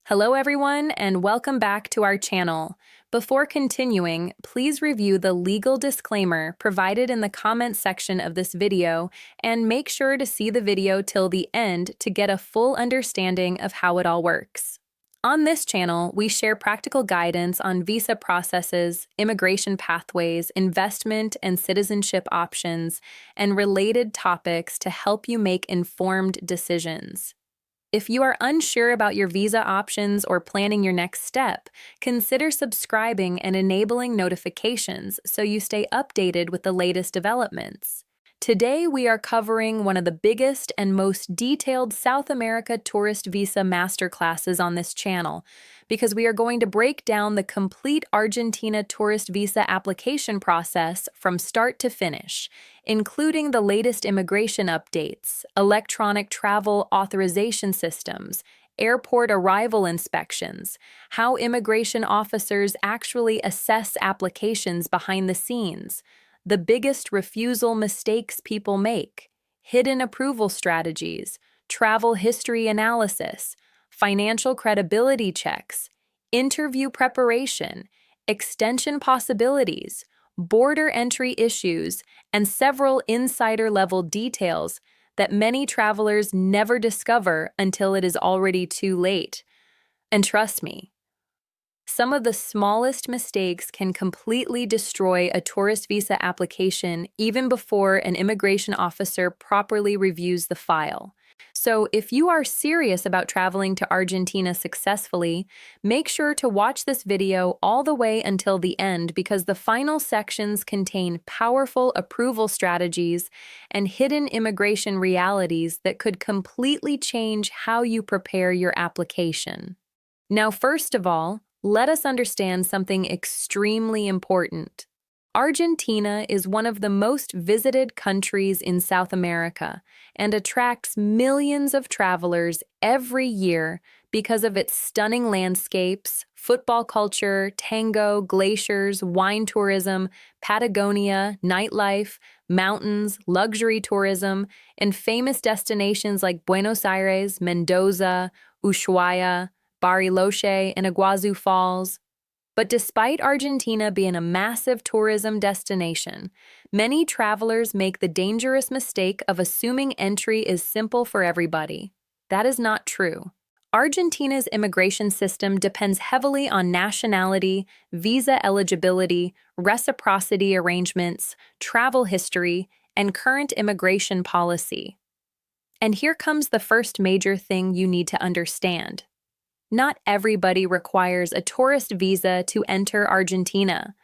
Hello everyone, and welcome back to our channel. Before continuing, please review the legal disclaimer provided in the comments section of this video and make sure to see the video till the end to get a full understanding of how it all works. On this channel, we share practical guidance on visa processes, immigration pathways, investment and citizenship options, and related topics to help you make informed decisions. If you are unsure about your visa options or planning your next step, consider subscribing and enabling notifications so you stay updated with the latest developments. Today, we are covering one of the biggest and most detailed South America tourist visa masterclasses on this channel, because we are going to break down the complete Argentina tourist visa application process from start to finish, including the latest immigration updates, electronic travel authorization systems, airport arrival inspections, how immigration officers actually assess applications behind the scenes, the biggest refusal mistakes people make, hidden approval strategies, travel history analysis, financial credibility checks, interview preparation, extension possibilities, border entry issues, and several insider-level details that many travelers never discover until it is already too late. And trust me, some of the smallest mistakes can completely destroy a tourist visa application even before an immigration officer properly reviews the file. So if you are serious about traveling to Argentina successfully, make sure to watch this video all the way until the end, because the final sections contain powerful approval strategies and hidden immigration realities that could completely change how you prepare your application. Now, first of all, let us understand something extremely important. Argentina is one of the most visited countries in South America and attracts millions of travelers every year because of its stunning landscapes, football culture, tango, glaciers, wine tourism, Patagonia, nightlife, mountains, luxury tourism, and famous destinations like Buenos Aires, Mendoza, Ushuaia, Bariloche, and Iguazu Falls. But despite Argentina being a massive tourism destination, many travelers make the dangerous mistake of assuming entry is simple for everybody. That is not true. Argentina's immigration system depends heavily on nationality, visa eligibility, reciprocity arrangements, travel history, and current immigration policy. And here comes the first major thing you need to understand. Not everybody requires a tourist visa to enter Argentina.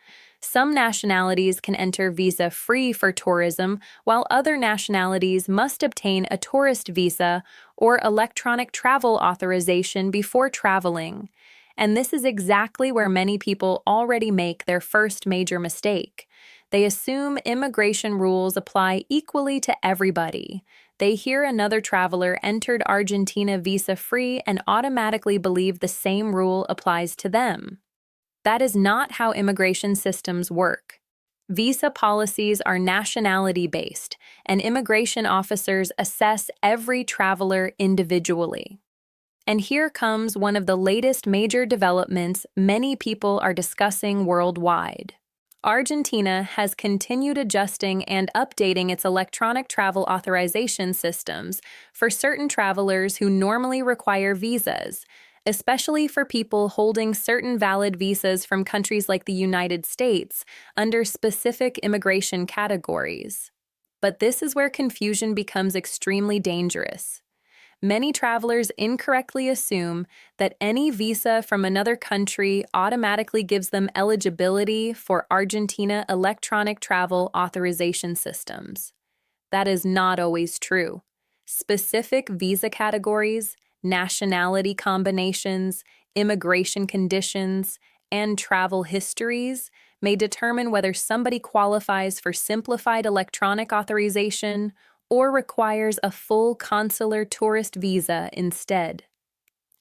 Some nationalities can enter visa-free for tourism, while other nationalities must obtain a tourist visa or electronic travel authorization before traveling. And this is exactly where many people already make their first major mistake. They assume immigration rules apply equally to everybody. They hear another traveler entered Argentina visa-free and automatically believe the same rule applies to them. That is not how immigration systems work. Visa policies are nationality-based, and immigration officers assess every traveler individually. And here comes one of the latest major developments many people are discussing worldwide. Argentina has continued adjusting and updating its electronic travel authorization systems for certain travelers who normally require visas, especially for people holding certain valid visas from countries like the United States under specific immigration categories. But this is where confusion becomes extremely dangerous. Many travelers incorrectly assume that any visa from another country automatically gives them eligibility for Argentina electronic travel authorization systems. That is not always true. Specific visa categories, nationality combinations, immigration conditions, and travel histories may determine whether somebody qualifies for simplified electronic authorization or requires a full consular tourist visa instead.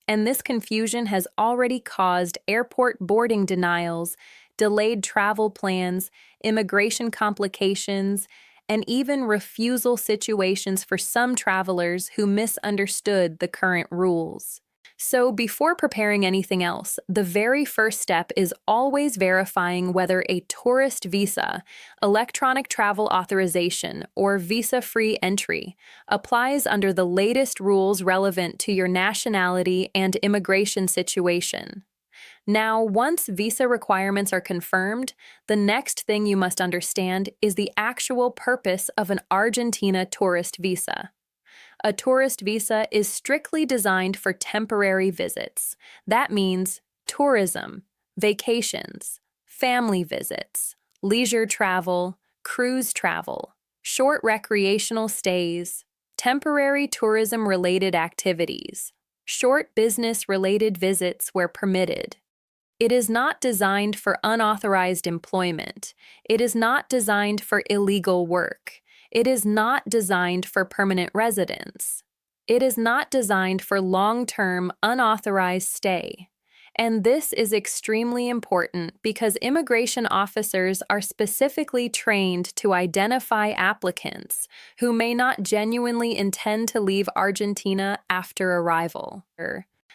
And this confusion has already caused airport boarding denials, delayed travel plans, immigration complications, and even refusal situations for some travelers who misunderstood the current rules. So, before preparing anything else, the very first step is always verifying whether a tourist visa, electronic travel authorization, or visa-free entry applies under the latest rules relevant to your nationality and immigration situation. Now, once visa requirements are confirmed, the next thing you must understand is the actual purpose of an Argentina tourist visa. A tourist visa is strictly designed for temporary visits. That means tourism, vacations, family visits, leisure travel, cruise travel, short recreational stays, temporary tourism-related activities, short business-related visits where permitted. It is not designed for unauthorized employment. It is not designed for illegal work. It is not designed for permanent residence. It is not designed for long-term, unauthorized stay. And this is extremely important because immigration officers are specifically trained to identify applicants who may not genuinely intend to leave Argentina after arrival.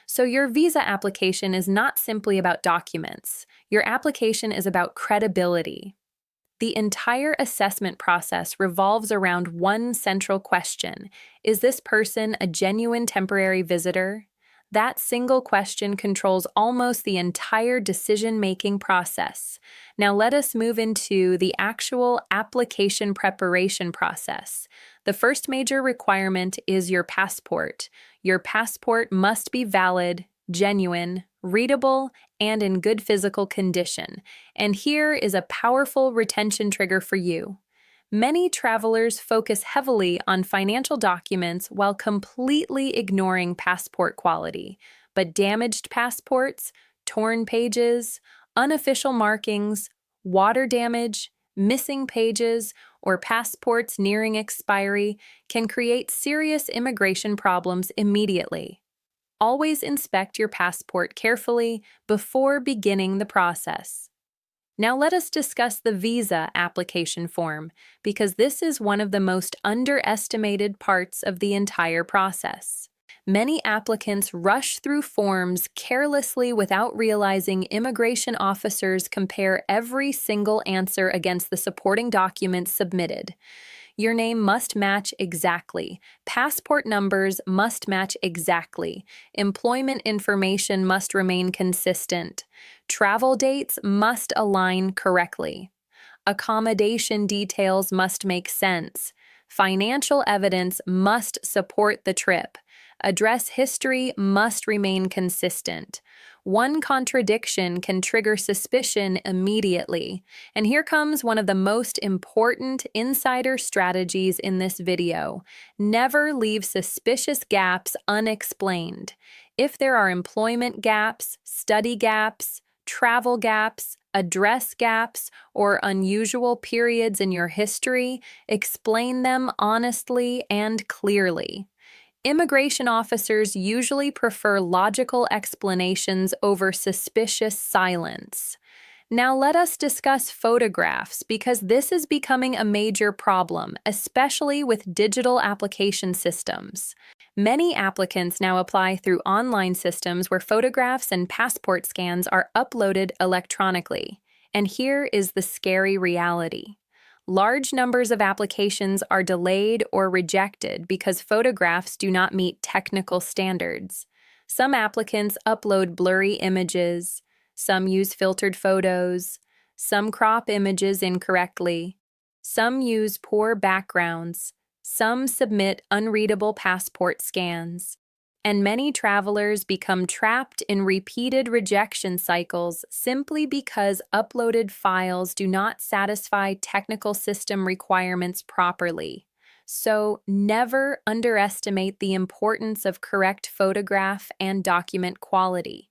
So your visa application is not simply about documents. Your application is about credibility. The entire assessment process revolves around one central question: is this person a genuine temporary visitor? That single question controls almost the entire decision-making process. Now let us move into the actual application preparation process. The first major requirement is your passport. Your passport must be valid, genuine, readable, and in good physical condition. And here is a powerful retention trigger for you. Many travelers focus heavily on financial documents while completely ignoring passport quality, but damaged passports, torn pages, unofficial markings, water damage, missing pages, or passports nearing expiry can create serious immigration problems immediately. Always inspect your passport carefully before beginning the process. Now let us discuss the visa application form, because this is one of the most underestimated parts of the entire process. Many applicants rush through forms carelessly without realizing immigration officers compare every single answer against the supporting documents submitted. Your name must match exactly. Passport numbers must match exactly. Employment information must remain consistent. Travel dates must align correctly. Accommodation details must make sense. Financial evidence must support the trip. Address history must remain consistent. One contradiction can trigger suspicion immediately. And here comes one of the most important insider strategies in this video. Never leave suspicious gaps unexplained. If there are employment gaps, study gaps, travel gaps, address gaps, or unusual periods in your history, explain them honestly and clearly. Immigration officers usually prefer logical explanations over suspicious silence. Now let us discuss photographs, because this is becoming a major problem, especially with digital application systems. Many applicants now apply through online systems where photographs and passport scans are uploaded electronically. And here is the scary reality. Large numbers of applications are delayed or rejected because photographs do not meet technical standards. Some applicants upload blurry images, some use filtered photos, some crop images incorrectly, some use poor backgrounds, some submit unreadable passport scans. And many travelers become trapped in repeated rejection cycles simply because uploaded files do not satisfy technical system requirements properly. So never underestimate the importance of correct photograph and document quality.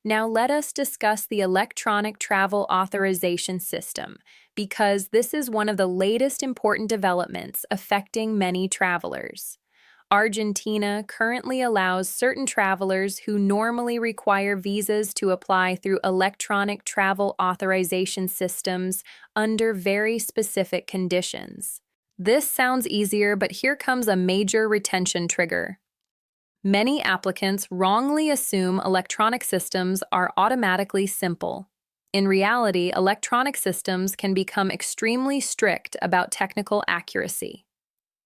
Now let us discuss the electronic travel authorization system, because this is one of the latest important developments affecting many travelers. Argentina currently allows certain travelers who normally require visas to apply through electronic travel authorization systems under very specific conditions. This sounds easier, but here comes a major retention trigger. Many applicants wrongly assume electronic systems are automatically simple. In reality, electronic systems can become extremely strict about technical accuracy.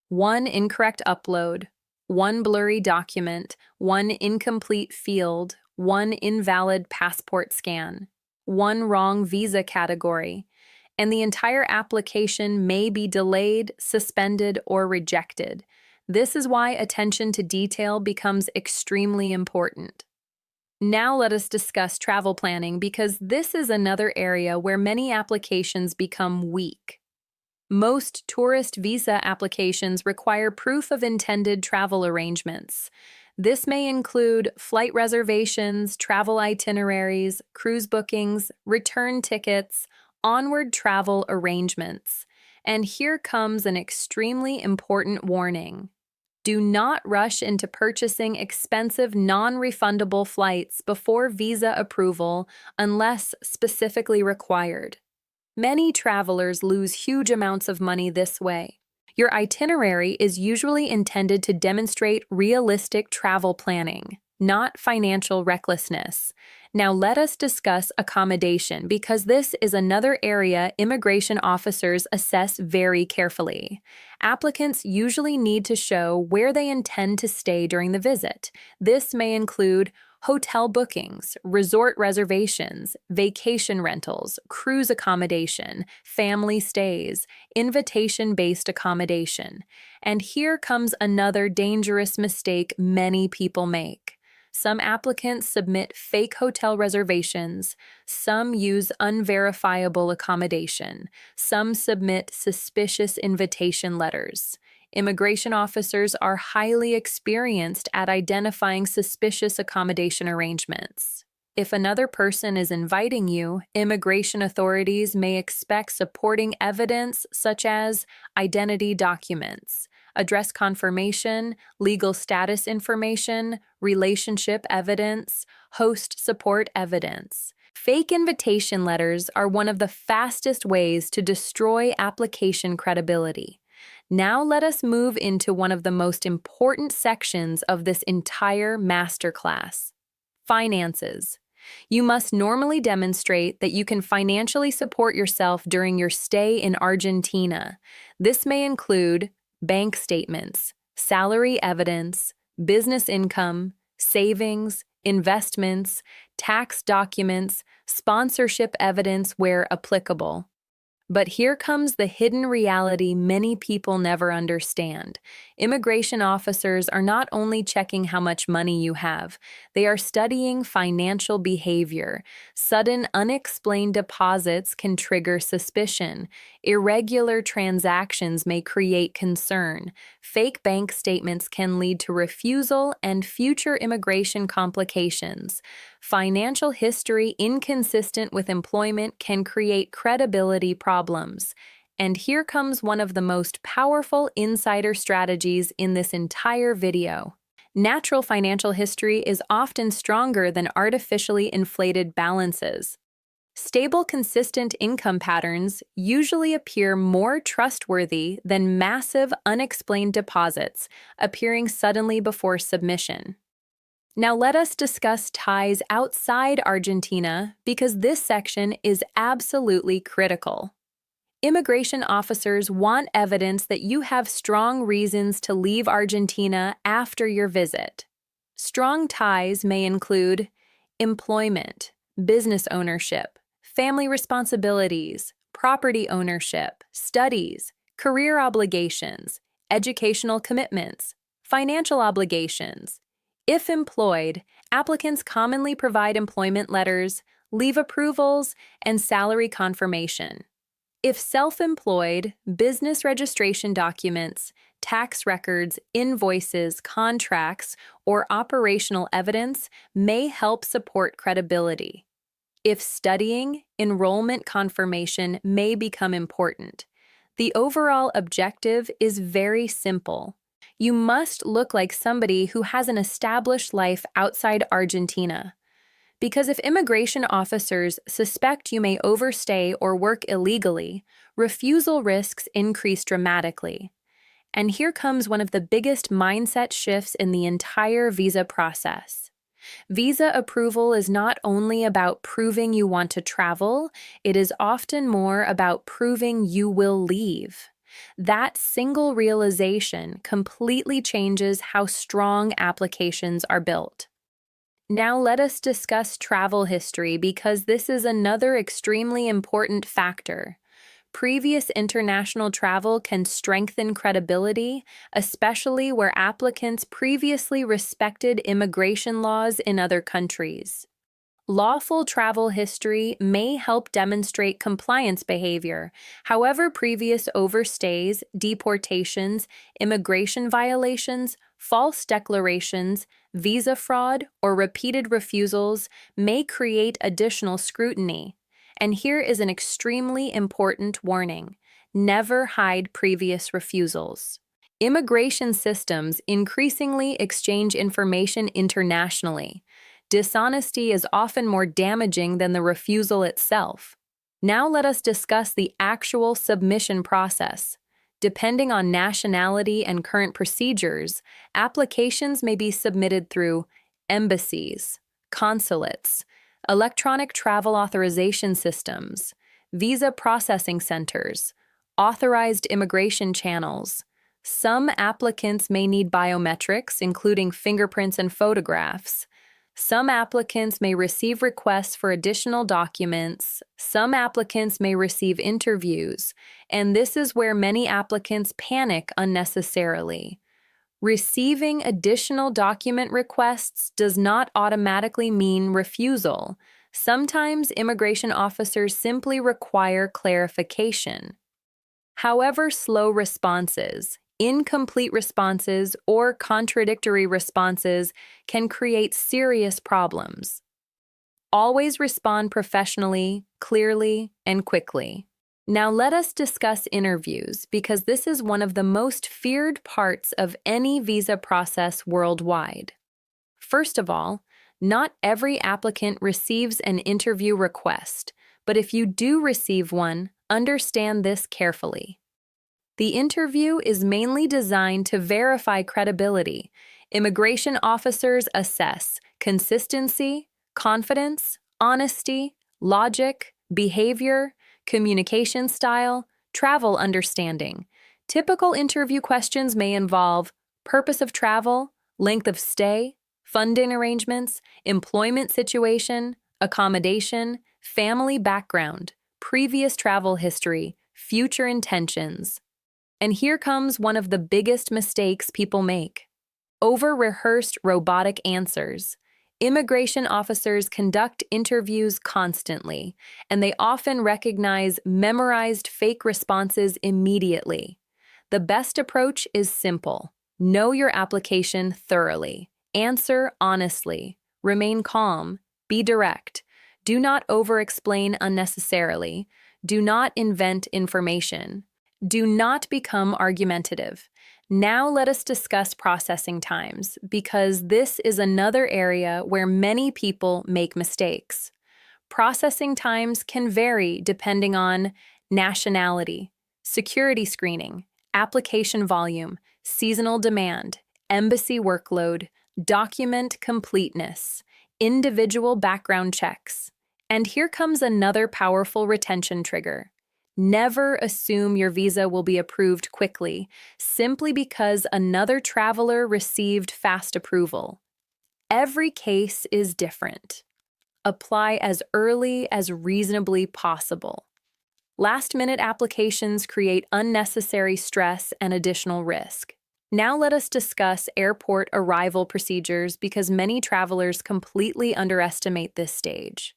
One incorrect upload, one blurry document, one incomplete field, one invalid passport scan, one wrong visa category, and the entire application may be delayed, suspended, or rejected. This is why attention to detail becomes extremely important. Now let us discuss travel planning because this is another area where many applications become weak. Most tourist visa applications require proof of intended travel arrangements. This may include flight reservations, travel itineraries, cruise bookings, return tickets, onward travel arrangements. And here comes an extremely important warning. Do not rush into purchasing expensive non-refundable flights before visa approval unless specifically required. Many travelers lose huge amounts of money this way. Your itinerary is usually intended to demonstrate realistic travel planning, not financial recklessness. Now let us discuss accommodation because this is another area immigration officers assess very carefully. Applicants usually need to show where they intend to stay during the visit. This may include hotel bookings, resort reservations, vacation rentals, cruise accommodation, family stays, invitation-based accommodation. And here comes another dangerous mistake many people make. Some applicants submit fake hotel reservations, some use unverifiable accommodation, some submit suspicious invitation letters. Immigration officers are highly experienced at identifying suspicious accommodation arrangements. If another person is inviting you, immigration authorities may expect supporting evidence such as identity documents, address confirmation, legal status information, relationship evidence, host support evidence. Fake invitation letters are one of the fastest ways to destroy application credibility. Now let us move into one of the most important sections of this entire masterclass: finances. You must normally demonstrate that you can financially support yourself during your stay in Argentina. This may include bank statements, salary evidence, business income, savings, investments, tax documents, sponsorship evidence where applicable. But here comes the hidden reality many people never understand. Immigration officers are not only checking how much money you have, they are studying financial behavior. Sudden, unexplained deposits can trigger suspicion. Irregular transactions may create concern. Fake bank statements can lead to refusal and future immigration complications. Financial history inconsistent with employment can create credibility problems. And here comes one of the most powerful insider strategies in this entire video. Natural financial history is often stronger than artificially inflated balances. Stable, consistent income patterns usually appear more trustworthy than massive, unexplained deposits appearing suddenly before submission. Now let us discuss ties outside Argentina because this section is absolutely critical. Immigration officers want evidence that you have strong reasons to leave Argentina after your visit. Strong ties may include employment, business ownership, family responsibilities, property ownership, studies, career obligations, educational commitments, financial obligations. If employed, applicants commonly provide employment letters, leave approvals, and salary confirmation. If self-employed, business registration documents, tax records, invoices, contracts, or operational evidence may help support credibility. If studying, enrollment confirmation may become important. The overall objective is very simple. You must look like somebody who has an established life outside Argentina. Because if immigration officers suspect you may overstay or work illegally, refusal risks increase dramatically. And here comes one of the biggest mindset shifts in the entire visa process. Visa approval is not only about proving you want to travel, it is often more about proving you will leave. That single realization completely changes how strong applications are built. Now let us discuss travel history because this is another extremely important factor. Previous international travel can strengthen credibility, especially where applicants previously respected immigration laws in other countries. Lawful travel history may help demonstrate compliance behavior. However, previous overstays, deportations, immigration violations, false declarations, visa fraud, or repeated refusals may create additional scrutiny. And here is an extremely important warning: never hide previous refusals. Immigration systems increasingly exchange information internationally. Dishonesty is often more damaging than the refusal itself. Now let us discuss the actual submission process. Depending on nationality and current procedures, applications may be submitted through embassies, consulates, electronic travel authorization systems, visa processing centers, authorized immigration channels. Some applicants may need biometrics, including fingerprints and photographs. Some applicants may receive requests for additional documents. Some applicants may receive interviews, and this is where many applicants panic unnecessarily. Receiving additional document requests does not automatically mean refusal. Sometimes immigration officers simply require clarification. However, slow responses, incomplete responses, or contradictory responses can create serious problems. Always respond professionally, clearly, and quickly. Now let us discuss interviews because this is one of the most feared parts of any visa process worldwide. First of all, not every applicant receives an interview request, but if you do receive one, understand this carefully. The interview is mainly designed to verify credibility. Immigration officers assess consistency, confidence, honesty, logic, behavior, communication style, travel understanding. Typical interview questions may involve purpose of travel, length of stay, funding arrangements, employment situation, accommodation, family background, previous travel history, future intentions. And here comes one of the biggest mistakes people make: over-rehearsed robotic answers. Immigration officers conduct interviews constantly, and they often recognize memorized fake responses immediately. The best approach is simple: know your application thoroughly, answer honestly, remain calm, be direct, do not over-explain unnecessarily, do not invent information. Do not become argumentative. Now let us discuss processing times, because this is another area where many people make mistakes. Processing times can vary depending on nationality, security screening, application volume, seasonal demand, embassy workload, document completeness, individual background checks. And here comes another powerful retention trigger: never assume your visa will be approved quickly simply because another traveler received fast approval. Every case is different. Apply as early as reasonably possible. Last-minute applications create unnecessary stress and additional risk. Now let us discuss airport arrival procedures because many travelers completely underestimate this stage.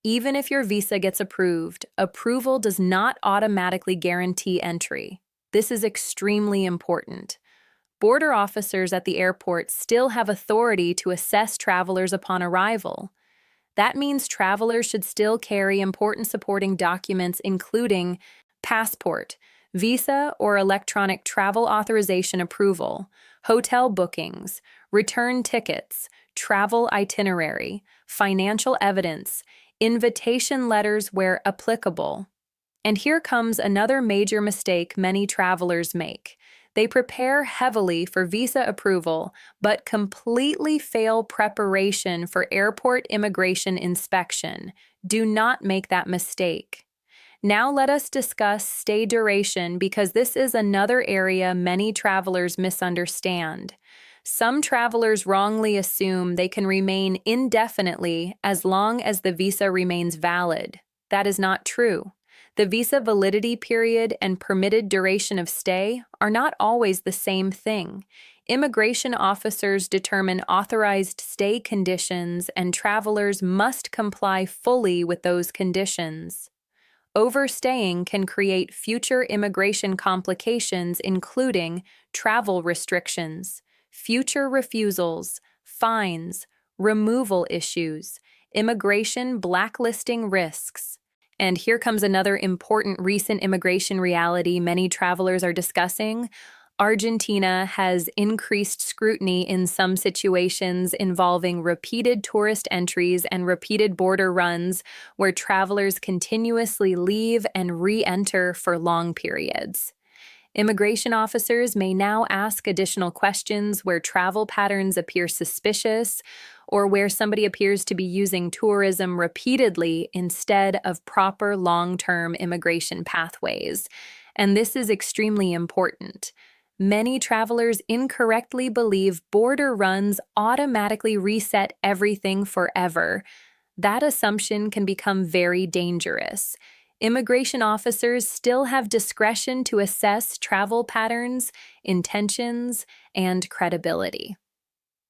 Even if your visa gets approved, approval does not automatically guarantee entry. This is extremely important. Border officers at the airport still have authority to assess travelers upon arrival. That means travelers should still carry important supporting documents, including passport, visa or electronic travel authorization approval, hotel bookings, return tickets, travel itinerary, financial evidence, invitation letters where applicable. And here comes another major mistake many travelers make. They prepare heavily for visa approval, but completely fail preparation for airport immigration inspection. Do not make that mistake. Now let us discuss stay duration because this is another area many travelers misunderstand. Some travelers wrongly assume they can remain indefinitely as long as the visa remains valid. That is not true. The visa validity period and permitted duration of stay are not always the same thing. Immigration officers determine authorized stay conditions, and travelers must comply fully with those conditions. Overstaying can create future immigration complications, including travel restrictions, future refusals, fines, removal issues, immigration blacklisting risks. And here comes another important recent immigration reality many travelers are discussing. Argentina has increased scrutiny in some situations involving repeated tourist entries and repeated border runs where travelers continuously leave and re-enter for long periods. Immigration officers may now ask additional questions where travel patterns appear suspicious or where somebody appears to be using tourism repeatedly instead of proper long-term immigration pathways. And this is extremely important. Many travelers incorrectly believe border runs automatically reset everything forever. That assumption can become very dangerous. Immigration officers still have discretion to assess travel patterns, intentions, and credibility.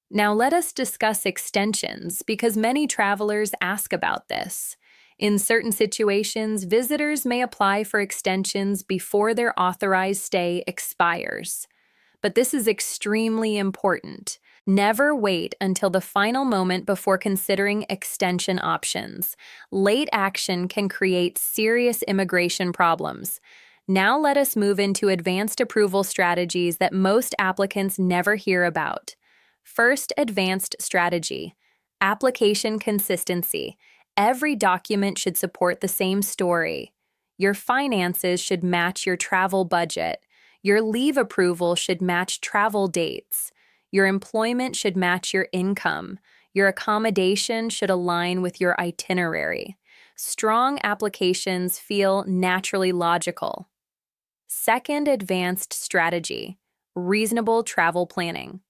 Now let us discuss extensions because many travelers ask about this. In certain situations, visitors may apply for extensions before their authorized stay expires. But this is extremely important. Never wait until the final moment before considering extension options. Late action can create serious immigration problems. Now let us move into advanced approval strategies that most applicants never hear about. First, advanced strategy. Application consistency. Every document should support the same story. Your finances should match your travel budget. Your leave approval should match travel dates. Your employment should match your income. Your accommodation should align with your itinerary. Strong applications feel naturally logical. Second, advanced strategy. Reasonable travel planning.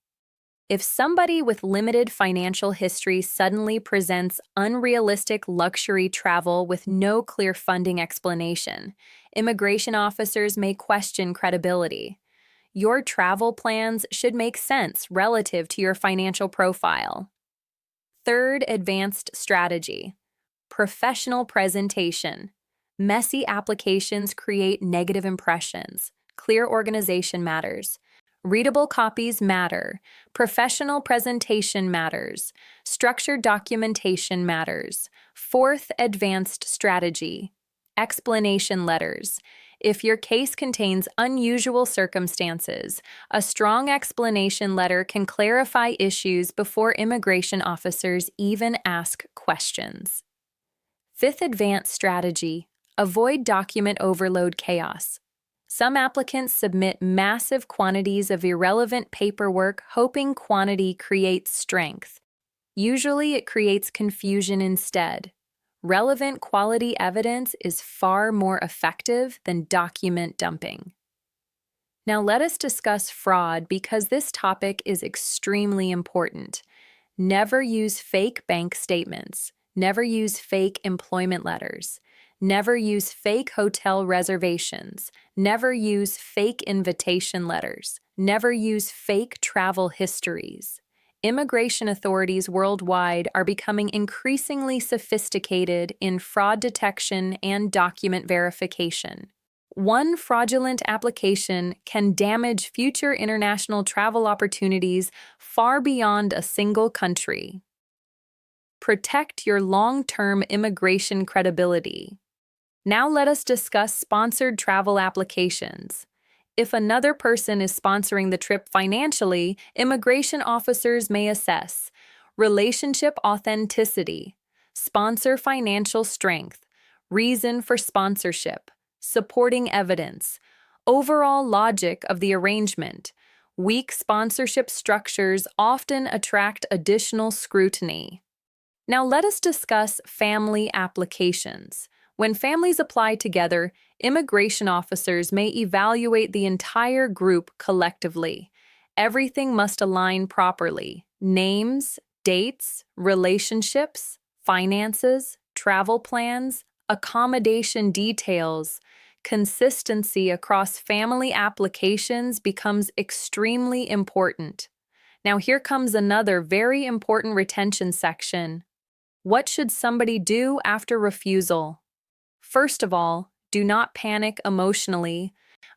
If somebody with limited financial history suddenly presents unrealistic luxury travel with no clear funding explanation, immigration officers may question credibility. Your travel plans should make sense relative to your financial profile. Third, advanced strategy. Professional presentation. Messy applications create negative impressions. Clear organization matters. Readable copies matter. Professional presentation matters. Structured documentation matters. Fourth, advanced strategy. Explanation letters. If your case contains unusual circumstances, a strong explanation letter can clarify issues before immigration officers even ask questions. Fifth, advanced strategy. Avoid document overload chaos. Some applicants submit massive quantities of irrelevant paperwork, hoping quantity creates strength. Usually, it creates confusion instead. Relevant quality evidence is far more effective than document dumping. Now, let us discuss fraud because this topic is extremely important. Never use fake bank statements. Never use fake employment letters. Never use fake hotel reservations. Never use fake invitation letters. Never use fake travel histories. Immigration authorities worldwide are becoming increasingly sophisticated in fraud detection and document verification. One fraudulent application can damage future international travel opportunities far beyond a single country. Protect your long-term immigration credibility. Now let us discuss sponsored travel applications. If another person is sponsoring the trip financially, immigration officers may assess relationship authenticity, sponsor financial strength, reason for sponsorship, supporting evidence. Overall logic of the arrangement. Weak sponsorship structures often attract additional scrutiny. Now let us discuss family applications. When families apply together, immigration officers may evaluate the entire group collectively. Everything must align properly. Names, dates, relationships, finances, travel plans, accommodation details. Consistency across family applications becomes extremely important. Now here comes another very important retention section. What should somebody do after refusal? First of all, do not panic emotionally.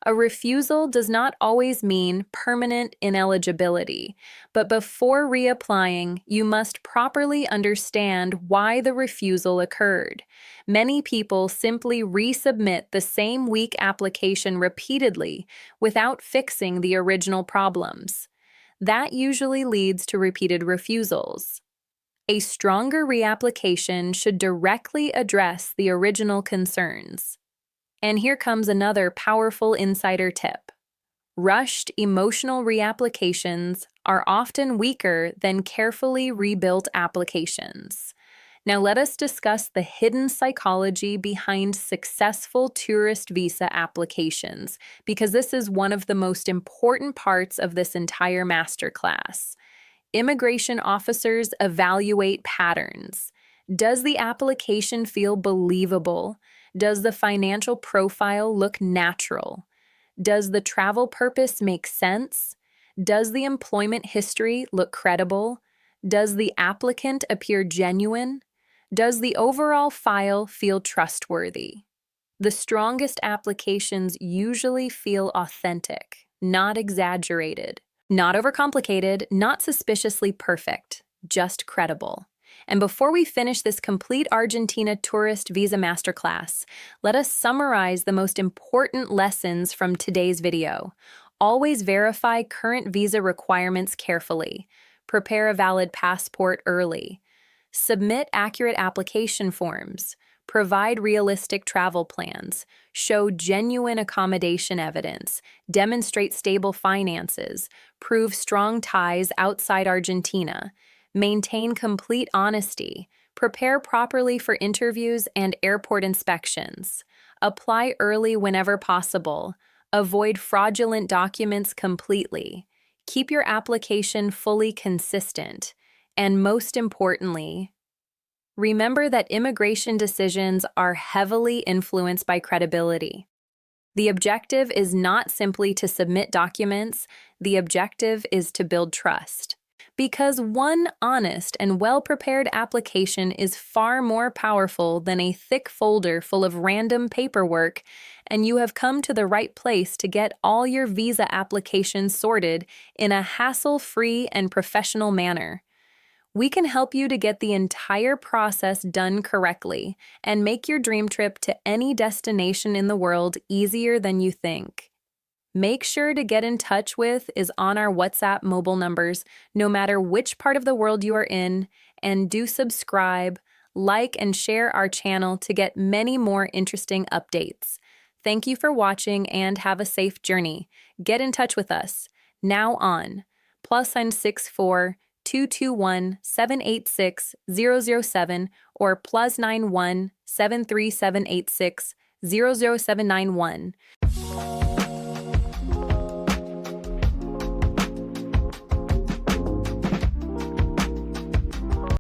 A refusal does not always mean permanent ineligibility, but before reapplying, you must properly understand why the refusal occurred. Many people simply resubmit the same weak application repeatedly without fixing the original problems. That usually leads to repeated refusals. A stronger reapplication should directly address the original concerns. And here comes another powerful insider tip. Rushed, emotional reapplications are often weaker than carefully rebuilt applications. Now let us discuss the hidden psychology behind successful tourist visa applications, because this is one of the most important parts of this entire masterclass. Immigration officers evaluate patterns. Does the application feel believable? Does the financial profile look natural? Does the travel purpose make sense? Does the employment history look credible? Does the applicant appear genuine? Does the overall file feel trustworthy? The strongest applications usually feel authentic, not exaggerated. Not overcomplicated, not suspiciously perfect, just credible. And before we finish this complete Argentina tourist visa masterclass, let us summarize the most important lessons from today's video. Always verify current visa requirements carefully. Prepare a valid passport early. Submit accurate application forms. Provide realistic travel plans. Show genuine accommodation evidence. Demonstrate stable finances. Prove strong ties outside Argentina. Maintain complete honesty. Prepare properly for interviews and airport inspections. Apply early whenever possible. Avoid fraudulent documents completely. Keep your application fully consistent. And most importantly, remember that immigration decisions are heavily influenced by credibility. The objective is not simply to submit documents, the objective is to build trust. Because one honest and well-prepared application is far more powerful than a thick folder full of random paperwork, and you have come to the right place to get all your visa applications sorted in a hassle-free and professional manner. We can help you to get the entire process done correctly and make your dream trip to any destination in the world easier than you think. Make sure to get in touch with is on our WhatsApp mobile numbers, no matter which part of the world you are in, and do subscribe, like, and share our channel to get many more interesting updates. Thank you for watching and have a safe journey. Get in touch with us. Now on +64 221 786 007 or +91 73786 00791.